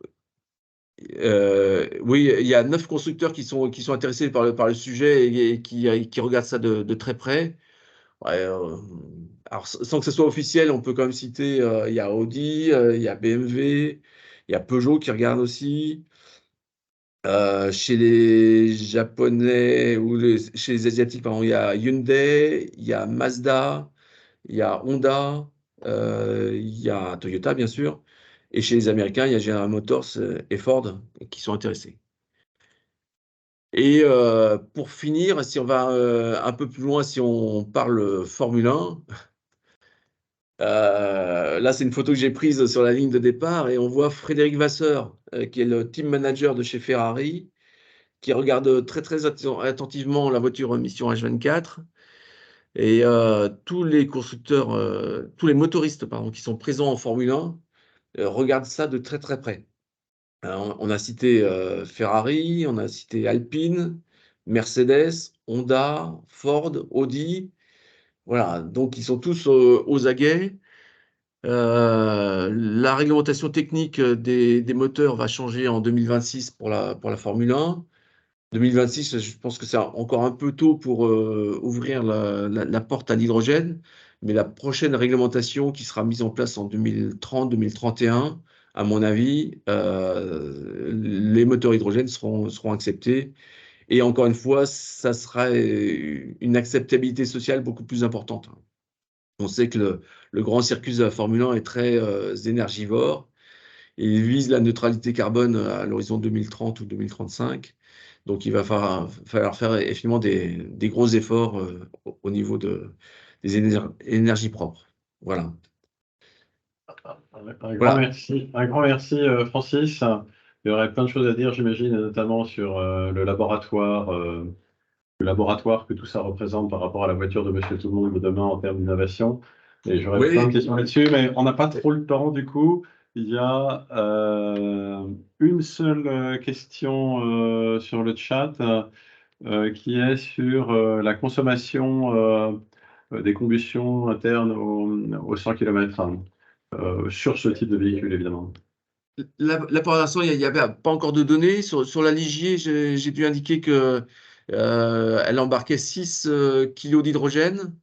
Oui, il y a 9 constructeurs qui sont intéressés par le sujet et qui regardent ça de très près. Ouais, alors, sans que ce soit officiel, on peut quand même citer, il y a Audi, il y a BMW, il y a Peugeot qui regarde aussi. Chez les Japonais ou chez les Asiatiques, pardon, il y a Hyundai, il y a Mazda, il y a Honda, il y a Toyota, bien sûr. Et chez les Américains, il y a General Motors et Ford qui sont intéressés. Et pour finir, si on va un peu plus loin, si on parle Formule 1, là, c'est une photo que j'ai prise sur la ligne de départ et on voit Frédéric Vasseur, qui est le team manager de chez Ferrari, qui regarde très, très attentivement la voiture Mission H24. Et tous les constructeurs, tous les motoristes, pardon, qui sont présents en Formule 1 regardent ça de très, très près. On a cité Ferrari, on a cité Alpine, Mercedes, Honda, Ford, Audi. Voilà, donc ils sont tous aux aguets. La réglementation technique des moteurs va changer en 2026 pour la Formule 1. 2026, je pense que c'est encore un peu tôt pour ouvrir la porte à l'hydrogène, mais la prochaine réglementation qui sera mise en place en 2030-2031, à mon avis, les moteurs hydrogène seront acceptés. Et encore une fois, ça sera une acceptabilité sociale beaucoup plus importante. On sait que le grand circuit de la Formule 1 est très énergivore et il vise la neutralité carbone à l'horizon 2030 ou 2035. Donc, il va falloir faire effectivement des gros efforts au niveau des énergies propres. Voilà. Un grand merci, Francis. Il y aurait plein de choses à dire, j'imagine, notamment sur le laboratoire que tout ça représente par rapport à la voiture de Monsieur Tout-le-Monde de demain en termes d'innovation. Et j'aurais Oui. plein de questions là-dessus, mais on n'a pas trop le temps du coup. Il y a une seule question sur le chat qui est sur la consommation des combustions internes au 100 km sur ce type de véhicule, évidemment. Là, pour l'instant, il n'y avait pas encore de données. Sur la Ligier, j'ai dû indiquer que elle embarquait 6 kilos d'hydrogène.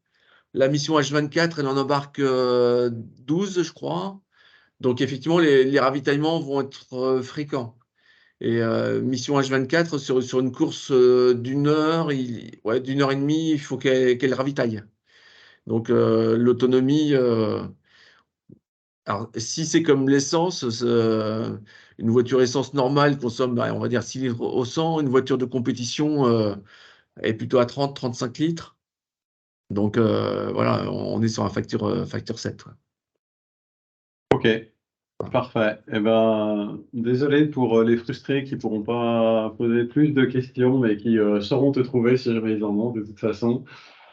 La mission H24, elle en embarque 12, je crois. Donc, effectivement, les ravitaillements vont être fréquents. Et mission H24, sur une course d'une heure, d'une heure et demie, il faut qu'elle ravitaille. Donc, l'autonomie, alors, si c'est comme l'essence, une voiture essence normale consomme, on va dire, 6 litres au 100. Une voiture de compétition est plutôt à 30-35 litres. Donc, voilà, on est sur un facteur 7. Ouais. Ok, parfait. Eh ben, désolé pour les frustrés qui ne pourront pas poser plus de questions, mais qui sauront te trouver si jamais ils en ont, de toute façon.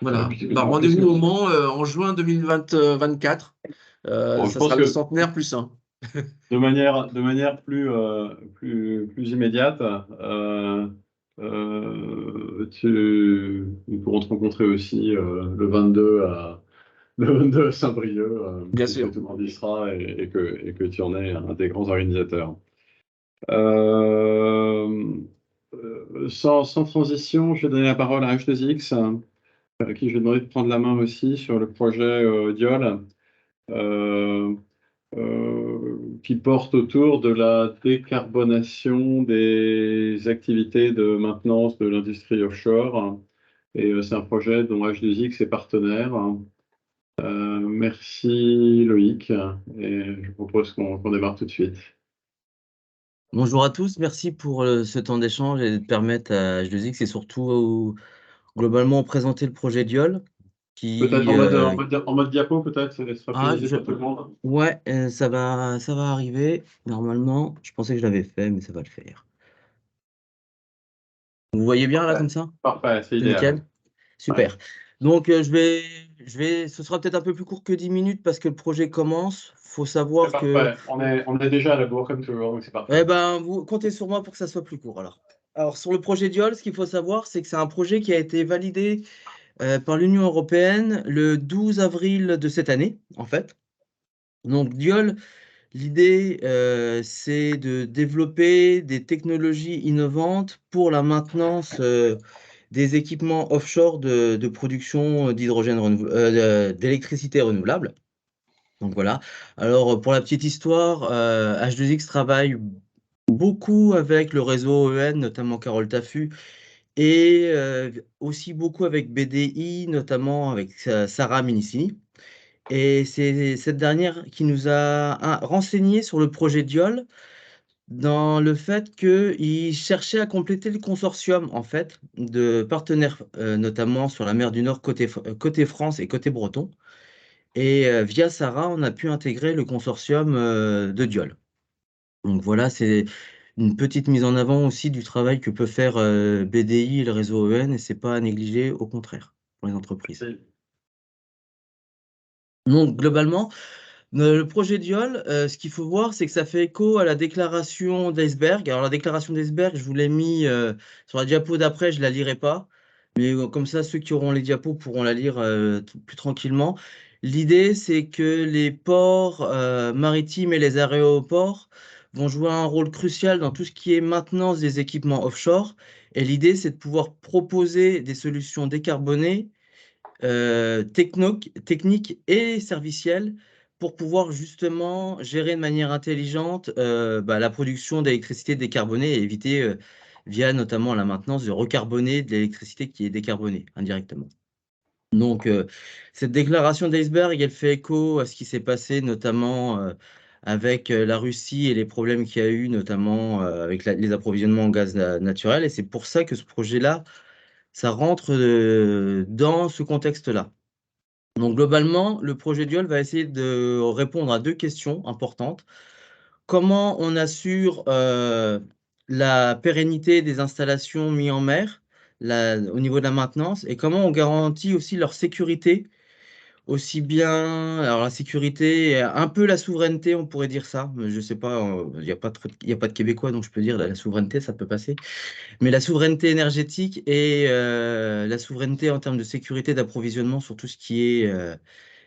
Voilà. Rendez-vous au Mans en juin 2024. Bon, je Ça pense sera que le centenaire plus 1. de manière plus immédiate, nous pourrons te rencontrer aussi le 22 à Saint-Brieuc, Bien puisque sûr. tout le monde y sera et que tu en es un des grands organisateurs. Sans transition, je vais donner la parole à H2X, à qui je vais demander de prendre la main aussi sur le projet Diol. Qui porte autour de la décarbonation des activités de maintenance de l'industrie offshore. Et c'est un projet dont H2X est partenaire. Merci Loïc. Et je propose qu'on démarre tout de suite. Bonjour à tous, merci pour ce temps d'échange et de permettre à H2X et surtout globalement présenter le projet Diol. Peut-être en mode diapo, peut-être, ça sera plus lisible pour tout le monde. Ouais, ça va arriver normalement. Je pensais que je l'avais fait, mais ça va le faire. Vous voyez bien là comme ça? Parfait, c'est Nickel. idéal. Super. Donc ce sera peut-être un peu plus court que 10 minutes parce que le projet commence. Faut savoir que. On est déjà à la bourre comme toujours, donc c'est parfait. Eh ben, vous comptez sur moi pour que ça soit plus court alors. Alors sur le projet Diol, ce qu'il faut savoir, c'est que c'est un projet qui a été validé par l'Union européenne le 12 avril de cette année, en fait. Donc Diol, l'idée, c'est de développer des technologies innovantes pour la maintenance des équipements offshore de production d'électricité renouvelable. Donc voilà. Alors pour la petite histoire, H2X travaille beaucoup avec le réseau EN, notamment Carole Taffu, et aussi beaucoup avec BDI, notamment avec Sarah Minicini. Et c'est cette dernière qui nous a renseigné sur le projet Diol, dans le fait qu'il cherchait à compléter le consortium en fait, de partenaires, notamment sur la mer du Nord, côté France et côté breton. Et via Sarah, on a pu intégrer le consortium de Diol. Donc voilà, c'est une petite mise en avant aussi du travail que peut faire BDI et le réseau EN, et c'est pas à négliger, au contraire, pour les entreprises. Donc globalement, le projet Diol, ce qu'il faut voir, c'est que ça fait écho à la déclaration d'Eisberg. Alors la déclaration d'Eisberg, je vous l'ai mis sur la diapo d'après, je ne la lirai pas. Mais comme ça, ceux qui auront les diapos pourront la lire plus tranquillement. L'idée, c'est que les ports maritimes et les aéroports vont jouer un rôle crucial dans tout ce qui est maintenance des équipements offshore. Et l'idée, c'est de pouvoir proposer des solutions décarbonées techniques et servicielles pour pouvoir justement gérer de manière intelligente la production d'électricité décarbonée et éviter, via notamment la maintenance, de recarboner de l'électricité qui est décarbonée indirectement. Donc, cette déclaration d'Iceberg, elle fait écho à ce qui s'est passé notamment avec la Russie et les problèmes qu'il y a eu, notamment avec les approvisionnements en gaz naturel. Et c'est pour ça que ce projet-là, ça rentre dans ce contexte-là. Donc globalement, le projet Diol va essayer de répondre à deux questions importantes. Comment on assure la pérennité des installations mises en mer au niveau de la maintenance, et comment on garantit aussi leur sécurité, aussi bien, alors la sécurité, un peu la souveraineté, on pourrait dire ça, mais je sais pas, il n'y a pas il y a pas de Québécois, donc je peux dire la souveraineté, ça peut passer. Mais la souveraineté énergétique et la souveraineté en termes de sécurité d'approvisionnement sur tout ce qui est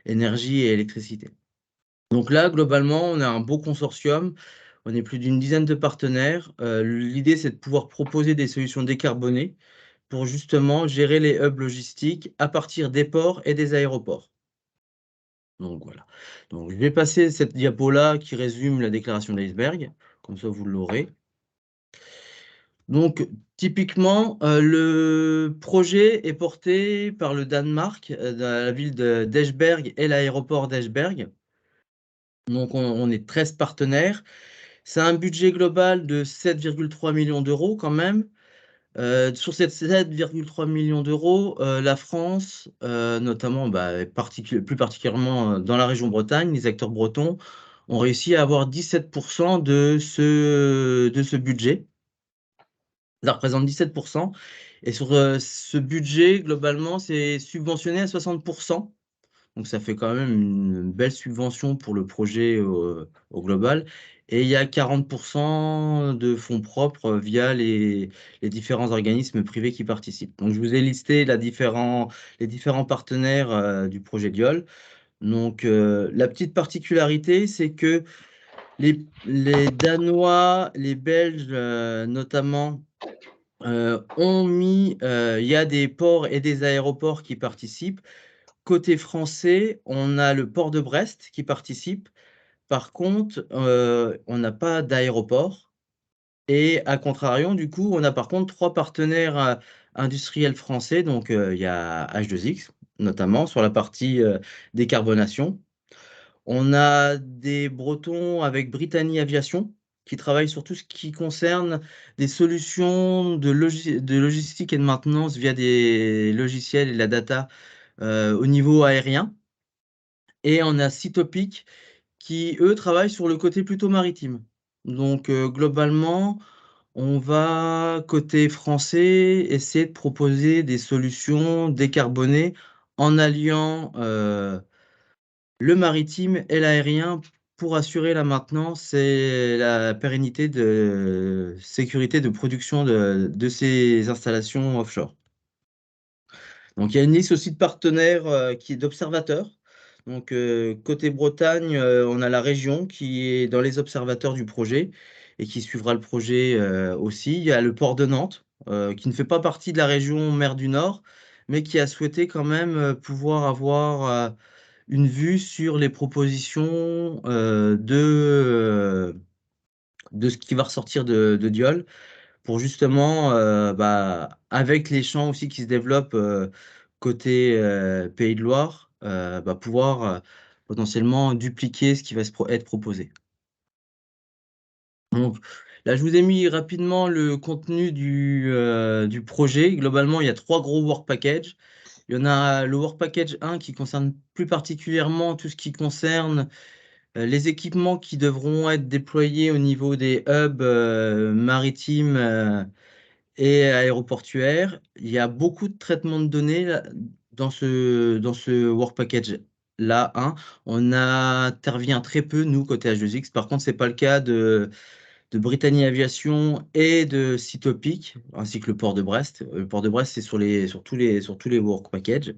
énergie et électricité. Donc là, globalement, on a un beau consortium. On est plus d'une dizaine de partenaires. L'idée, c'est de pouvoir proposer des solutions décarbonées pour justement gérer les hubs logistiques à partir des ports et des aéroports. Donc voilà. Donc je vais passer cette diapo-là qui résume la déclaration d'Iceberg. Comme ça, vous l'aurez. Donc, typiquement, le projet est porté par le Danemark, dans la ville d'Esbjerg et l'aéroport d'Esbjerg. Donc, on est 13 partenaires. C'est un budget global de 7,3 millions d'euros quand même. Sur ces 7,3 millions d'euros, la France, notamment plus particulièrement dans la région Bretagne, les acteurs bretons, ont réussi à avoir 17% de ce budget. Ça représente 17%. Et sur ce budget, globalement, c'est subventionné à 60%. Donc ça fait quand même une belle subvention pour le projet au global. Et il y a 40% de fonds propres via les différents organismes privés qui participent. Donc je vous ai listé les différents partenaires du projet Diol. Donc la petite particularité, c'est que les Danois, les Belges notamment, il y a des ports et des aéroports qui participent. Côté français, on a le port de Brest qui participe. Par contre, on n'a pas d'aéroport. Et à contrario, du coup, on a par contre 3 partenaires industriels français. Donc, il y a H2X, notamment sur la partie décarbonation. On a des Bretons avec Brittany Aviation qui travaillent sur tout ce qui concerne des solutions de logistique et de maintenance via des logiciels et de la data au niveau aérien. Et on a Citopic qui, eux, travaillent sur le côté plutôt maritime. Donc, globalement, on va, côté français, essayer de proposer des solutions décarbonées en alliant le maritime et l'aérien pour assurer la maintenance et la pérennité de sécurité de production de ces installations offshore. Donc, il y a une liste aussi de partenaires qui est d'observateurs. Donc, côté Bretagne, on a la région qui est dans les observateurs du projet et qui suivra le projet aussi. Il y a le port de Nantes, qui ne fait pas partie de la région mer du Nord, mais qui a souhaité quand même pouvoir avoir une vue sur les propositions de ce qui va ressortir de Diol pour justement, avec les champs aussi qui se développent côté Pays de Loire, pouvoir potentiellement dupliquer ce qui va être proposé. Donc là, je vous ai mis rapidement le contenu du projet. Globalement, il y a 3 gros work packages. Il y en a le work package 1 qui concerne plus particulièrement tout ce qui concerne les équipements qui devront être déployés au niveau des hubs maritimes et aéroportuaires. Il y a beaucoup de traitements de données dans ce work package là. On intervient très peu, nous, côté H2X. Par contre, ce n'est pas le cas de Brittany Aviation et de Citopic, ainsi que le port de Brest. Le port de Brest, c'est sur tous les work packages.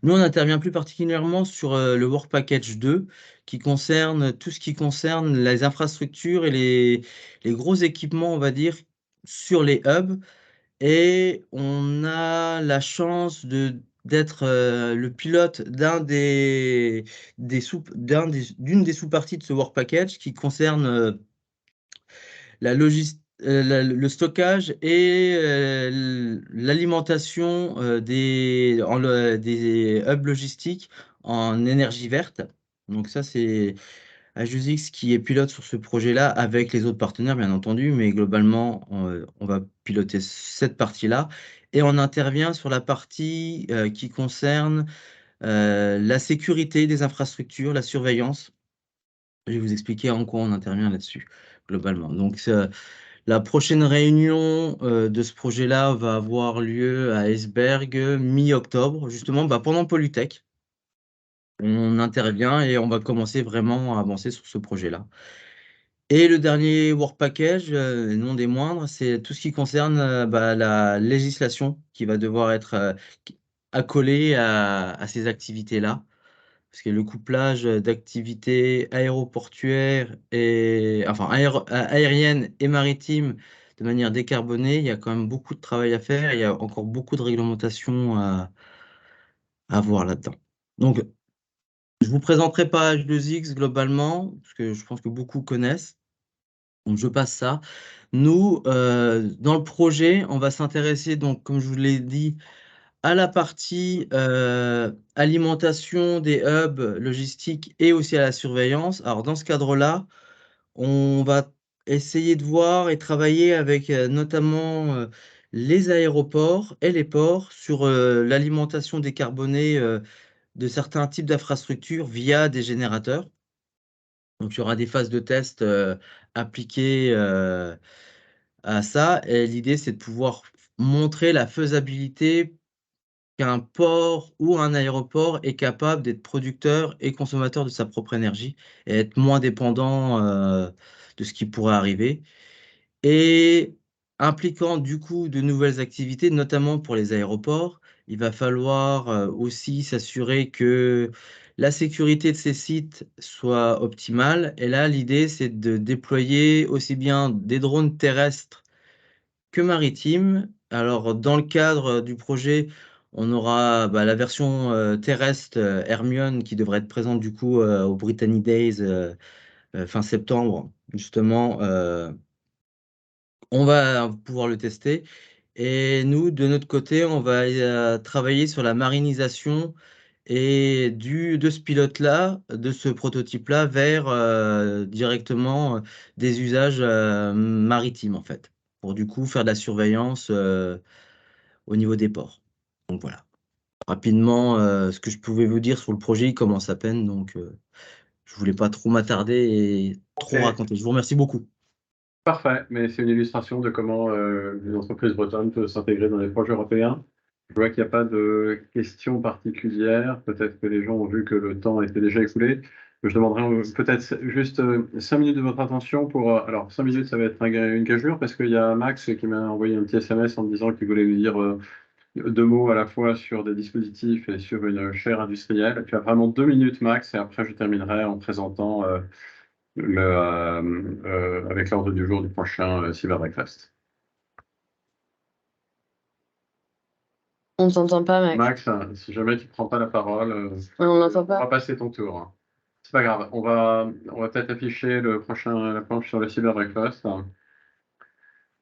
Nous, on intervient plus particulièrement sur le Work Package 2, qui concerne tout ce qui concerne les infrastructures et les gros équipements, on va dire, sur les hubs. Et on a la chance d'être le pilote d'une des sous-parties de ce Work Package qui concerne le stockage et l'alimentation des hubs logistiques en énergie verte. Donc ça, c'est H2X qui est pilote sur ce projet-là avec les autres partenaires, bien entendu, mais globalement, on va piloter cette partie-là. Et on intervient sur la partie qui concerne la sécurité des infrastructures, la surveillance. Je vais vous expliquer en quoi on intervient là-dessus, globalement. Donc, la prochaine réunion de ce projet-là va avoir lieu à Esberg mi-octobre, justement pendant Polytech. On intervient et on va commencer vraiment à avancer sur ce projet-là. Et le dernier work package, non des moindres, c'est tout ce qui concerne la législation qui va devoir être accolée à ces activités-là. Parce que le couplage d'activités aéroportuaires aériennes et maritimes de manière décarbonée, il y a quand même beaucoup de travail à faire. Il y a encore beaucoup de réglementations à voir là-dedans. Donc, je ne vous présenterai pas H2X globalement, parce que je pense que beaucoup connaissent. Donc, je passe ça. Nous, dans le projet, on va s'intéresser, donc, comme je vous l'ai dit, à la partie alimentation des hubs logistiques et aussi à la surveillance. Alors, dans ce cadre-là, on va essayer de voir et travailler avec notamment les aéroports et les ports sur l'alimentation décarbonée de certains types d'infrastructures via des générateurs. Donc, il y aura des phases de test appliquées à ça. Et l'idée, c'est de pouvoir montrer la faisabilité qu'un port ou un aéroport est capable d'être producteur et consommateur de sa propre énergie et être moins dépendant de ce qui pourrait arriver. Et impliquant du coup de nouvelles activités, notamment pour les aéroports, il va falloir aussi s'assurer que la sécurité de ces sites soit optimale. Et là, l'idée, c'est de déployer aussi bien des drones terrestres que maritimes. Alors, dans le cadre du projet, on aura la version terrestre Hermione qui devrait être présente du coup au Brittany Days fin septembre. Justement, on va pouvoir le tester. Et nous, de notre côté, on va travailler sur la marinisation et de ce pilote-là, de ce prototype-là, vers directement des usages maritimes, en fait, pour du coup faire de la surveillance au niveau des ports. Donc voilà. Rapidement, ce que je pouvais vous dire sur le projet, il commence à peine, donc je voulais pas trop m'attarder et trop Ok. raconter. Je vous remercie beaucoup. Parfait, mais c'est une illustration de comment une entreprise bretonne peut s'intégrer dans les projets européens. Je vois qu'il n'y a pas de questions particulières. Peut-être que les gens ont vu que le temps était déjà écoulé. Je demanderai peut-être juste 5 minutes de votre attention pour... alors, 5 minutes, ça va être une gageure parce qu'il y a Max qui m'a envoyé un petit SMS en me disant qu'il voulait lui dire 2 mots à la fois sur des dispositifs et sur une chaire industrielle. Tu as vraiment 2 minutes max et après je terminerai en présentant avec l'ordre du jour du prochain Cyber Breakfast. On t'entend pas, Max. Max, si jamais tu ne prends pas la parole, On n'entend on va pas. passer ton tour. C'est pas grave, on va peut-être afficher la planche sur le Cyber Breakfast.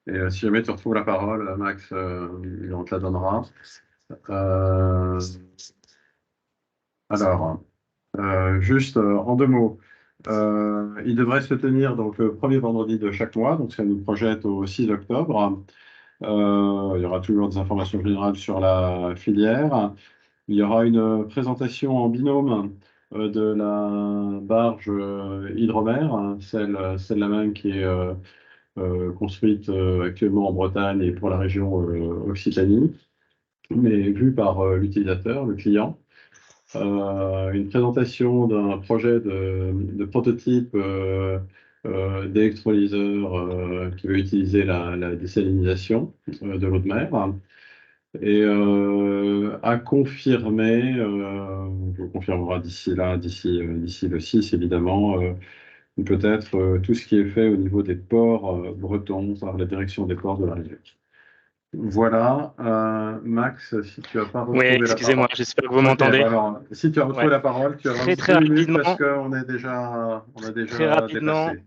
Et si jamais tu retrouves la parole, Max, on te la donnera. Alors, Juste en 2 mots. Il devrait se tenir donc, le premier vendredi de chaque mois, donc ça nous projette au 6 octobre. Il y aura toujours des informations générales sur la filière. Il y aura une présentation en binôme de la barge hydromère, hein, celle-là même qui est construite actuellement en Bretagne et pour la région Occitanie, mais vue par l'utilisateur, le client. Une présentation d'un projet de prototype d'électrolyseur qui veut utiliser la désalinisation de l'eau de mer. Et à confirmer, on vous confirmera d'ici là, d'ici le 6 évidemment, peut-être tout ce qui est fait au niveau des ports bretons, par la direction des ports de la région. Voilà, Max, si tu n'as pas retrouvé Oui, la excusez-moi, parole. j'espère que vous m'entendez. Alors, si tu as retrouvé Ouais. la parole, tu as Très 22 minutes rapidement. parce qu'on a Très déjà rapidement, dépassé.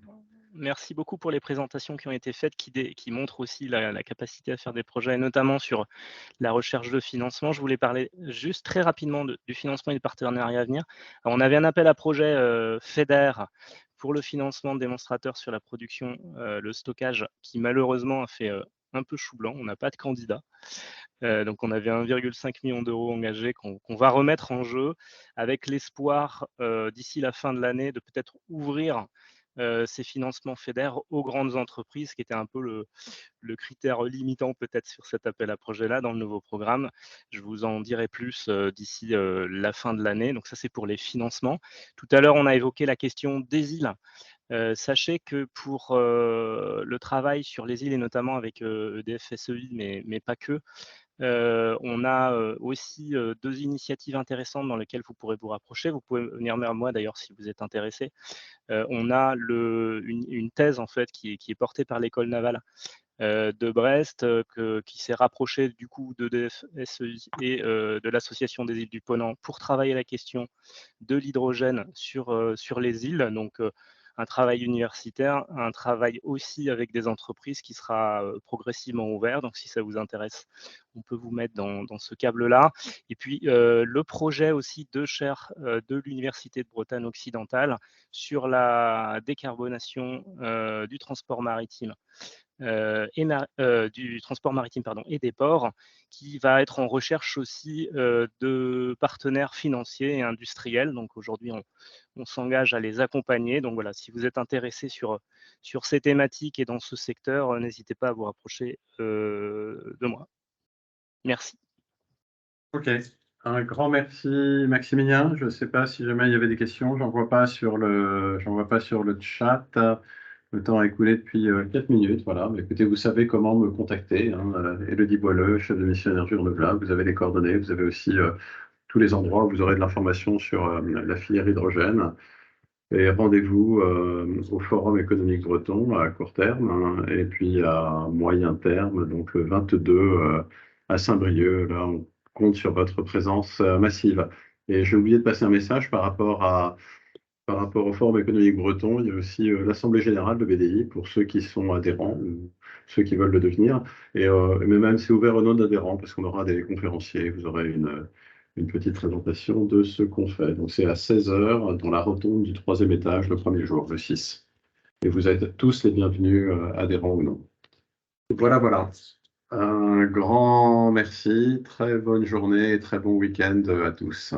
merci beaucoup pour les présentations qui ont été faites, qui montrent aussi la capacité à faire des projets, notamment sur la recherche de financement. Je voulais parler juste très rapidement du financement et des partenariats à venir. Alors, on avait un appel à projet FEDER pour le financement de démonstrateurs sur la production, le stockage, qui malheureusement a fait un peu chou blanc. On n'a pas de candidat. Donc, on avait 1,5 million d'euros engagés qu'on va remettre en jeu avec l'espoir, d'ici la fin de l'année, de peut-être ouvrir ces financements FEDER aux grandes entreprises, qui était un peu le critère limitant peut-être sur cet appel à projet-là dans le nouveau programme. Je vous en dirai plus d'ici la fin de l'année. Donc ça, c'est pour les financements. Tout à l'heure, on a évoqué la question des îles. Sachez que pour le travail sur les îles, et notamment avec EDF SEI, mais pas que, on a aussi 2 initiatives intéressantes dans lesquelles vous pourrez vous rapprocher. Vous pouvez venir vers moi d'ailleurs si vous êtes intéressé. On a une thèse en fait qui est portée par l'école navale de Brest, qui s'est rapprochée du coup d'EDF SEI et de l'Association des îles du Ponant pour travailler la question de l'hydrogène sur les îles. Donc un travail universitaire, un travail aussi avec des entreprises qui sera progressivement ouvert. Donc si ça vous intéresse, on peut vous mettre dans ce câble-là. Et puis le projet aussi de chaire de l'Université de Bretagne occidentale sur la décarbonation du transport maritime. Du transport maritime et des ports, qui va être en recherche aussi de partenaires financiers et industriels. Donc aujourd'hui, on s'engage à les accompagner. Donc voilà, si vous êtes intéressé sur ces thématiques et dans ce secteur, n'hésitez pas à vous rapprocher de moi. Merci. Ok, un grand merci Maximilien. Je ne sais pas si jamais il y avait des questions, j'en vois pas sur le chat. Le temps a écoulé depuis 4 minutes. Voilà. Mais écoutez, vous savez comment me contacter. Hein, Élodie Boileux, chef de mission énergie renouvelable. Vous avez les coordonnées. Vous avez aussi tous les endroits où vous aurez de l'information sur la filière hydrogène. Et rendez-vous au Forum économique breton à court terme, hein, et puis à moyen terme, donc le 22 à Saint-Brieuc. Là, on compte sur votre présence massive. Et j'ai oublié de passer un message par rapport au Forum économique breton. Il y a aussi l'Assemblée générale de BDI pour ceux qui sont adhérents, ou ceux qui veulent le devenir. Mais même c'est ouvert aux non-adhérents parce qu'on aura des conférenciers. Vous aurez une petite présentation de ce qu'on fait. Donc c'est à 16h dans la rotonde du 3e étage le premier jour, le 6. Et vous êtes tous les bienvenus, adhérents ou non. Voilà. Un grand merci, très bonne journée et très bon week-end à tous.